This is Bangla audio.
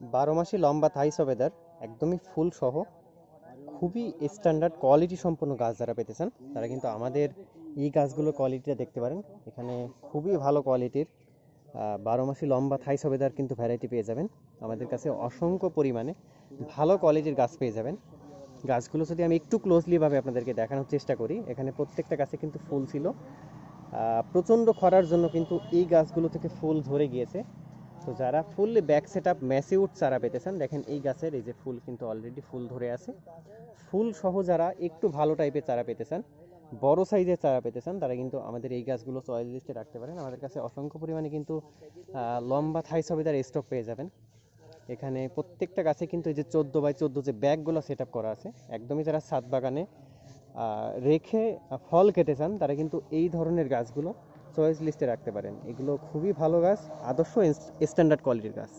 বারো মাসি লম্বা থাই সবেদার, একদমই ফুল সহ খুবই স্ট্যান্ডার্ড কোয়ালিটি সম্পন্ন গাছ যারা পেতেছেন তারা কিন্তু আমাদের এই গাছগুলোর কোয়ালিটিটা দেখতে পারেন। এখানে খুবই ভালো কোয়ালিটির বারো মাসি লম্বা থাই সবেদার কিন্তু ভ্যারাইটি পেয়ে যাবেন। আমাদের কাছে অসংখ্য পরিমাণে ভালো কোয়ালিটির গাছ পেয়ে যাবেন। গাছগুলো যদি আমি একটু ক্লোজলিভাবে আপনাদেরকে দেখানোর চেষ্টা করি, এখানে প্রত্যেকটা গাছে কিন্তু ফুল ছিল। প্রচণ্ড খরার জন্য কিন্তু এই গাছগুলো থেকে ফুল ঝরে গিয়েছে। তো যারা ফুল ব্যাক সেট আপ ম্যাসিউড চারা পেতেছেন, দেখেন এই গাছের এই যে ফুল কিন্তু অলরেডি ফুল ধরে আছে। ফুল সহ যারা একটু ভালো টাইপের চারা পেতে চান, বড় সাইজের চারা পেতে চান, তারা কিন্তু আমাদের এই গাছগুলো চয়েস লিস্টে রাখতে পারেন। আমাদের কাছে অসংখ্য পরিমাণে কিন্তু লম্বা থাই সবেদার স্টক পেয়ে যাবেন। এখানে প্রত্যেকটা গাছে কিন্তু এই যে 14x14 যে ব্যাগগুলো সেট আপ করা আছে, একদমই যারা ছাদ বাগানে রেখে ফল খেতে চান তারা কিন্তু এই ধরনের গাছগুলো চয়েস লিস্টে রাখতে পারেন। এগুলো খুবই ভালো গাছ, আদর্শ স্ট্যান্ডার্ড কোয়ালিটির গাছ।